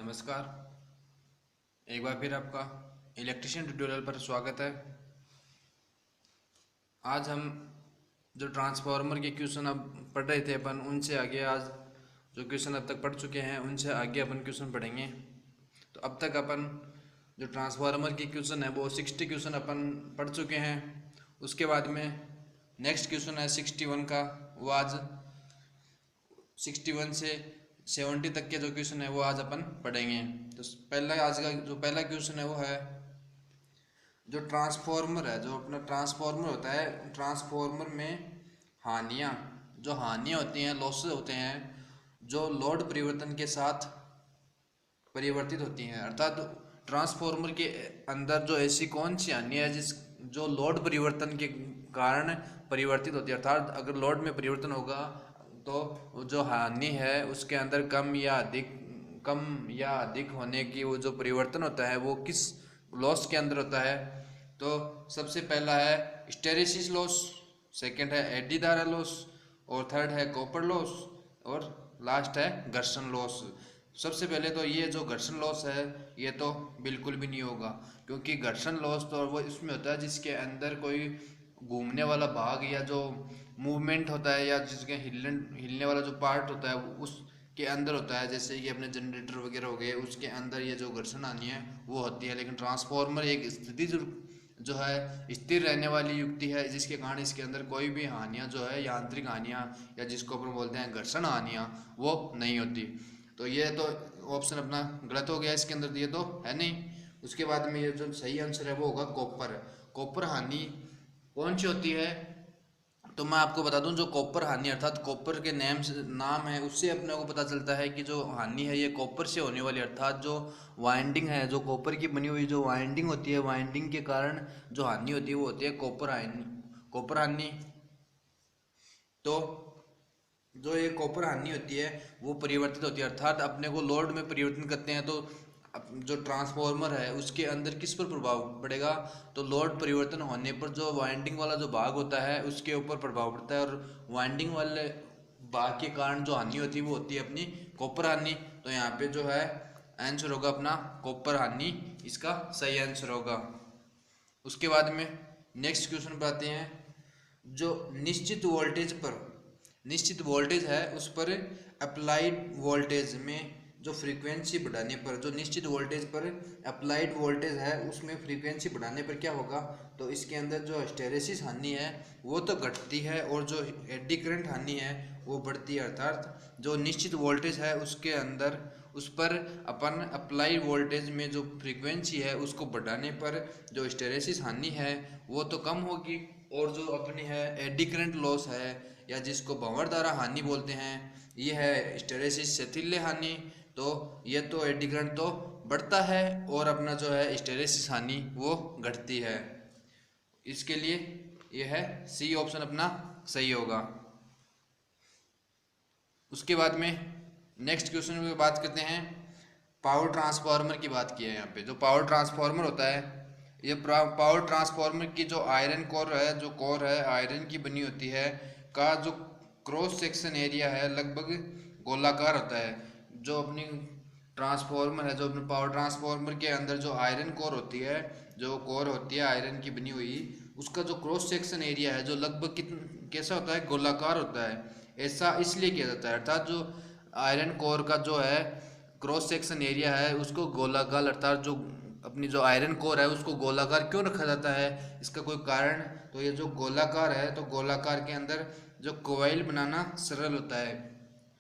नमस्कार। एक बार फिर आपका इलेक्ट्रिशियन ट्यूटोरियल पर स्वागत है। आज हम जो ट्रांसफार्मर के क्वेश्चन अब पढ़ रहे थे अपन, उनसे आगे आज जो क्वेश्चन अब तक पढ़ चुके हैं उनसे आगे अपन क्वेश्चन पढ़ेंगे। तो अब तक अपन जो ट्रांसफार्मर के क्वेश्चन है वो 60 क्वेश्चन अपन पढ़ चुके हैं। उसके बाद में नेक्स्ट क्वेश्चन है 61 का, वो आज 61 से 70 तक के जो क्वेश्चन है वो आज अपन पढ़ेंगे। तो पहला आज का जो पहला क्वेश्चन है वो है जो ट्रांसफार्मर है, जो अपना ट्रांसफार्मर होता है, ट्रांसफार्मर में हानियाँ होती हैं, लॉसेस होते हैं जो लोड परिवर्तन के साथ परिवर्तित होती हैं। अर्थात ट्रांसफार्मर के अंदर जो ऐसी कौन सी हानि है जो लोड परिवर्तन के कारण परिवर्तित होती है। अर्थात अगर लोड में परिवर्तन होगा तो जो हानि है उसके अंदर कम या अधिक होने की वो जो परिवर्तन होता है वो किस लॉस के अंदर होता है। तो सबसे पहला है हिस्टेरेसिस लॉस, सेकंड है एडी द्वारा लॉस, और थर्ड है कॉपर लॉस, और लास्ट है घर्षण लॉस। सबसे पहले तो ये जो घर्षण लॉस है ये तो बिल्कुल भी नहीं होगा, क्योंकि घर्षण लॉस तो वो इसमें होता है जिसके अंदर कोई घूमने वाला भाग या जो मूवमेंट होता है या जिसके हिलने वाला जो पार्ट होता है उसके अंदर होता है। जैसे कि अपने जनरेटर वगैरह हो गए, उसके अंदर ये जो घर्षण हानि है वो होती है। लेकिन ट्रांसफार्मर एक स्थिति जो है स्थिर रहने वाली युक्ति है, जिसके कारण इसके अंदर कोई भी हानियाँ जो है यांत्रिक हानियाँ या जिसको अपन बोलते हैं घर्षण हानियाँ वो नहीं होती। तो ये तो ऑप्शन अपना गलत हो गया, इसके अंदर ये तो है नहीं। उसके बाद में ये जो सही आंसर है वो होगा कॉपर। कॉपर हानि कौन सी होती है, तो मैं आपको बता दूं, जो कॉपर हानि अर्थात कॉपर के नाम है उससे अपने को पता चलता है कि जो हानि है ये कॉपर से होने वाली, अर्थात जो वाइंडिंग है, जो कॉपर की बनी हुई जो वाइंडिंग होती है, वाइंडिंग के कारण जो हानि होती है वो होती है कॉपर हानि। कॉपर हानि तो जो ये कॉपर हानि होती है वो परिवर्तित होती है, अर्थात अपने को लोड में परिवर्तन करते हैं। तो जो ट्रांसफार्मर है उसके अंदर किस पर प्रभाव पड़ेगा, तो लोड परिवर्तन होने पर जो वाइंडिंग वाला जो भाग होता है उसके ऊपर प्रभाव पड़ता है, और वाइंडिंग वाले भाग के कारण जो हानि होती है वो होती है अपनी कॉपर हानि। तो यहाँ पे जो है आंसर होगा अपना कॉपर हानि, इसका सही आंसर होगा। उसके बाद में नेक्स्ट क्वेश्चन पर आते हैं। जो निश्चित वोल्टेज है उस पर अप्लाइड वोल्टेज में जो फ्रीक्वेंसी बढ़ाने पर, जो निश्चित वोल्टेज पर अप्लाइड वोल्टेज है उसमें फ्रीक्वेंसी बढ़ाने पर क्या होगा, तो इसके अंदर जो हिस्टैरिसीस हानि है वो तो घटती है और जो एडी करंट हानि है वो बढ़ती है। अर्थात जो निश्चित वोल्टेज है उसके अंदर उस पर अपन अप्लाई वोल्टेज में जो फ्रीक्वेंसी है उसको बढ़ाने पर जो हिस्टैरिसीस हानि है वो तो कम होगी, और जो अपनी है एडी करंट लॉस है या जिसको भंवर द्वारा हानि बोलते हैं, ये है हिस्टैरिसीस शैथिल्य हानि। तो ये तो एडी करंट तो बढ़ता है और अपना जो है हिस्टैरिसीस हानि वो घटती है। इसके लिए ये है सी ऑप्शन अपना सही होगा। उसके बाद में नेक्स्ट क्वेश्चन में बात करते हैं, पावर ट्रांसफार्मर की बात की है। यहाँ पे जो पावर ट्रांसफार्मर होता है, ये पावर ट्रांसफार्मर की जो आयरन कोर है, जो कोर है आयरन की बनी होती है, का जो क्रॉस सेक्शन एरिया है लगभग गोलाकार होता है। जो अपनी ट्रांसफार्मर है, जो अपने पावर ट्रांसफार्मर के अंदर जो आयरन कोर होती है, जो कोर होती है आयरन की बनी हुई, उसका जो क्रॉस सेक्शन एरिया है जो लगभग कैसा होता है, गोलाकार होता है। ऐसा इसलिए किया जाता है, अर्थात जो आयरन कोर का जो है क्रॉस सेक्शन एरिया है उसको गोलाकार, अर्थात जो अपनी जो आयरन कोर है उसको गोलाकार क्यों रखा जाता है, इसका कोई कारण, तो ये जो गोलाकार है तो गोलाकार के अंदर जो कोयल बनाना सरल होता है।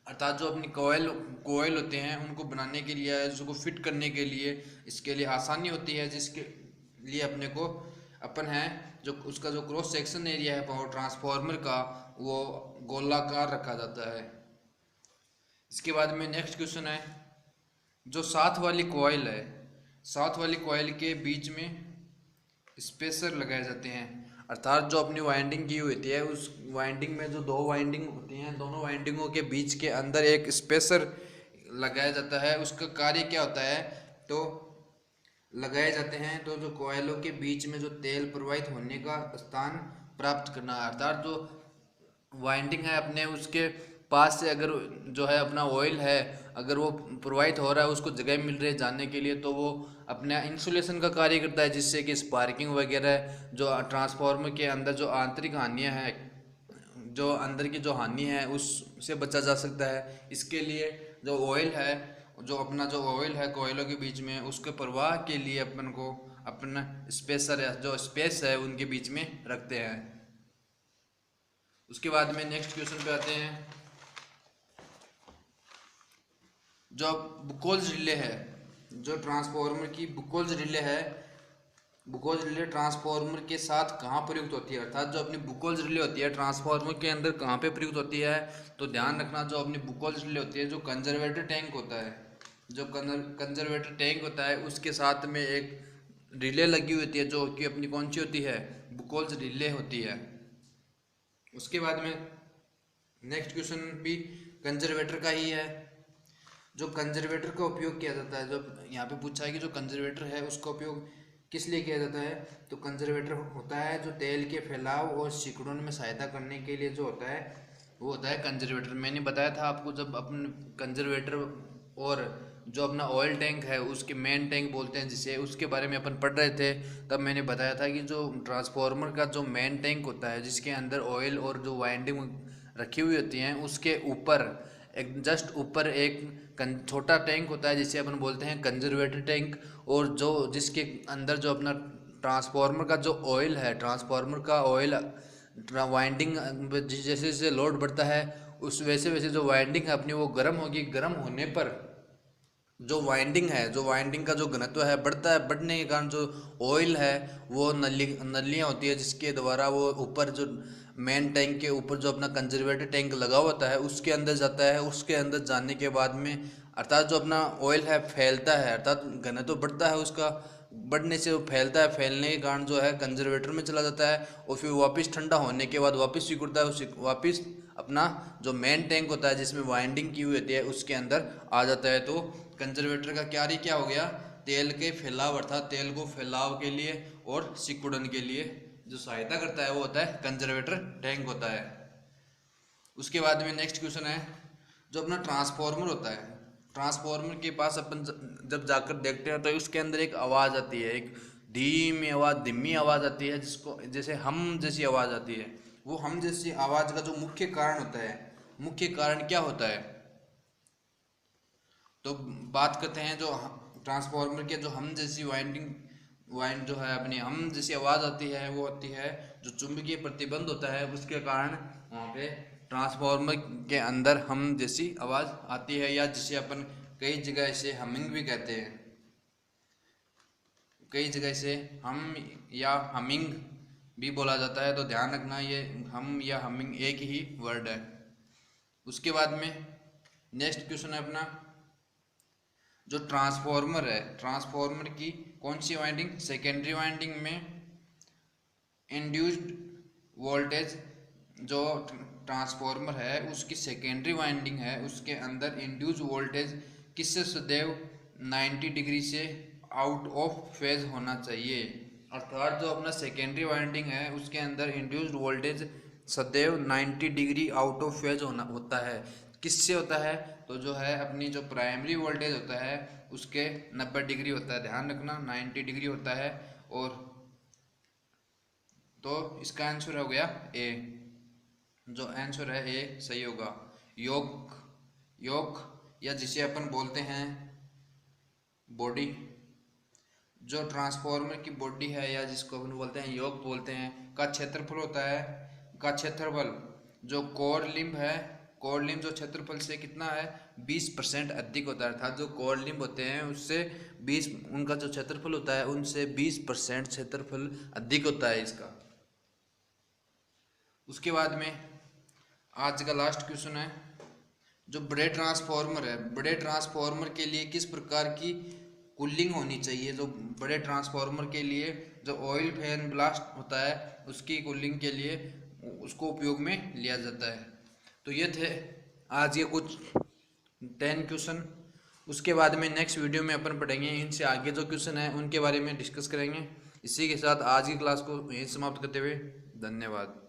अर्थात जो अपनी कोयल होते हैं उनको बनाने के लिए, उसको फिट करने के लिए इसके लिए आसानी होती है, जिसके लिए अपने को अपन है जो उसका जो क्रॉस सेक्शन एरिया है पावर ट्रांसफार्मर का वो गोलाकार रखा जाता है। इसके बाद में नेक्स्ट क्वेश्चन है, जो साथ वाली कॉइल है, साथ वाली कॉइल के बीच में स्पेसर लगाए जाते हैं। अर्थात जो अपनी वाइंडिंग की हुई होती है उस वाइंडिंग में जो दो वाइंडिंग होती हैं, दोनों वाइंडिंगों के बीच के अंदर एक स्पेसर लगाया जाता है। उसका कार्य क्या होता है, तो लगाए जाते हैं तो जो कोयलों के बीच में जो तेल प्रवाहित होने का स्थान प्राप्त करना, अर्थात जो वाइंडिंग है अपने उसके पास से अगर जो है अपना ऑयल है अगर वो प्रोवाइड हो रहा है, उसको जगह मिल रही है जाने के लिए, तो वो अपना इंसुलेशन का कार्य करता है, जिससे कि स्पार्किंग वगैरह जो ट्रांसफार्मर के अंदर जो आंतरिक हानियाँ हैं, जो अंदर की जो हानि है उससे बचा जा सकता है। इसके लिए जो ऑयल है, जो अपना जो ऑयल है कोयलों के बीच में, उसके प्रवाह के लिए अपन को अपना स्पेसर है जो स्पेस है उनके बीच में रखते हैं। उसके बाद में नेक्स्ट क्वेश्चन पे आते हैं। जो बुकोल्स रिले है, जो ट्रांसफार्मर की बुकोल्स रिले है, बुकोल्स रिले ट्रांसफार्मर के साथ कहाँ प्रयुक्त होती है, अर्थात जो अपनी बुकोल्स रिले होती है ट्रांसफार्मर के अंदर कहाँ पे प्रयुक्त होती है। तो ध्यान रखना, जो अपनी बुकोल्स रिले होती है, जो कंजर्वेटर टैंक होता है, जो कंजर्वेटर टैंक होता है उसके साथ में एक रिले लगी होती है, जो कि अपनी कौन सी होती है, बुकोल्स रिले होती है। उसके बाद में नेक्स्ट क्वेश्चन भी कंजर्वेटर का ही है। जो कंजर्वेटर का उपयोग किया जाता है, जो यहाँ पे पूछा है कि जो कंजर्वेटर है उसका उपयोग किस लिए किया जाता है, तो कंजर्वेटर होता है जो तेल के फैलाव और सिकुड़न में सहायता करने के लिए जो होता है वो होता है कंजर्वेटर। मैंने बताया था आपको, जब अपन कंजर्वेटर और जो अपना ऑयल टैंक है उसके मेन टैंक बोलते हैं जिसे, उसके बारे में अपन पढ़ रहे थे, तब मैंने बताया था कि जो ट्रांसफार्मर का जो मेन टैंक होता है जिसके अंदर ऑयल और जो वाइंडिंग रखी हुई होती हैं, उसके ऊपर एक जस्ट ऊपर एक छोटा टैंक होता है जिसे अपन बोलते हैं कंजर्वेटर टैंक, और जो जिसके अंदर जो अपना ट्रांसफार्मर का जो ऑयल है, ट्रांसफार्मर का ऑयल वाइंडिंग जैसे जैसे लोड बढ़ता है उस वैसे वैसे जो वाइंडिंग है अपनी वो गर्म होगी, गर्म होने पर जो वाइंडिंग है, जो वाइंडिंग का जो घनत्व है बढ़ता है, बढ़ने के कारण जो ऑयल है वो नलियाँ होती है जिसके द्वारा वो ऊपर जो मेन टैंक के ऊपर जो अपना कंजर्वेटर टैंक लगा होता है उसके अंदर जाता है। उसके अंदर जाने के बाद में अर्थात जो अपना ऑयल है फैलता है, अर्थात घनत्व बढ़ता है उसका, बढ़ने से वो फैलता है, फैलने के कारण जो है कंजर्वेटर में चला जाता है और फिर वापस ठंडा होने के बाद वापस सिकुड़ता है, उसी वापस अपना जो मेन टैंक होता है जिसमें वाइंडिंग की हुई होती है उसके अंदर आ जाता है। तो कंजर्वेटर का कार्य क्या हो गया, तेल के फैलाव अर्थात तेल को फैलाव के लिए और सिकुड़न के लिए जो सहायता करता है वो होता है कंजर्वेटर टैंक होता है। उसके बाद में नेक्स्ट क्वेश्चन है, जो अपना ट्रांसफार्मर होता है, ट्रांसफार्मर के पास अपन जब जाकर देखते हैं तो उसके अंदर एक आवाज़ आती है, एक धीमी आवाज़ आती है जिसको जैसे हम जैसी आवाज़ आती है। वो हम जैसी आवाज़ का जो मुख्य कारण होता है, मुख्य कारण क्या होता है, तो बात करते हैं जो ट्रांसफार्मर के जो हम जैसी वाइंड जो है अपनी हम जैसी आवाज़ आती है, वो आती है जो चुंबकीय प्रतिबंध होता है उसके कारण वहाँ पे ट्रांसफार्मर के अंदर हम जैसी आवाज़ आती है, या जिसे अपन कई जगह इसे हमिंग भी कहते हैं, कई जगह इसे हम या हमिंग भी बोला जाता है। तो ध्यान रखना ये हम या हमिंग एक ही वर्ड है। उसके बाद में नेक्स्ट क्वेश्चन है अपना, जो ट्रांसफार्मर है, ट्रांसफार्मर की कौन सी वाइंडिंग, सेकेंडरी वाइंडिंग में इंड्यूस्ड वोल्टेज, जो ट्रांसफार्मर है उसकी सेकेंडरी वाइंडिंग है उसके अंदर इंड्यूस वोल्टेज किससे सदैव 90 डिग्री से आउट ऑफ फेज होना चाहिए, अर्थात जो अपना सेकेंडरी वाइंडिंग है उसके अंदर इंड्यूस्ड वोल्टेज सदैव 90 डिग्री आउट ऑफ फेज होता है। किससे होता है, तो जो है अपनी जो प्राइमरी वोल्टेज होता है उसके 90 डिग्री होता है, ध्यान रखना 90 डिग्री होता है। और तो इसका आंसर हो गया ए, जो आंसर है ए सही होगा। योग योग या जिसे अपन बोलते हैं बॉडी, जो ट्रांसफार्मर की बॉडी है या जिसको अपन बोलते हैं योग बोलते हैं, का क्षेत्रफल होता है, का क्षेत्रफल जो कोर लिंब है, कोर लिंब जो क्षेत्रफल से कितना है 20% अधिक होता है, अर्थात जो कोर लिंब होते हैं उससे 20 उनका जो क्षेत्रफल होता है उनसे 20% क्षेत्रफल अधिक होता है इसका। उसके बाद में आज का लास्ट क्वेश्चन है, जो बड़े ट्रांसफार्मर है, बड़े ट्रांसफार्मर के लिए किस प्रकार की कूलिंग होनी चाहिए, जो बड़े ट्रांसफार्मर के लिए जो ऑयल फैन ब्लास्ट होता है उसकी कूलिंग के लिए उसको उपयोग में लिया जाता है। तो ये थे आज ये कुछ 10 क्वेश्चन। उसके बाद में नेक्स्ट वीडियो में अपन पढ़ेंगे इनसे आगे जो क्वेश्चन है उनके बारे में डिस्कस करेंगे। इसी के साथ आज की क्लास को यहीं समाप्त करते हुए धन्यवाद।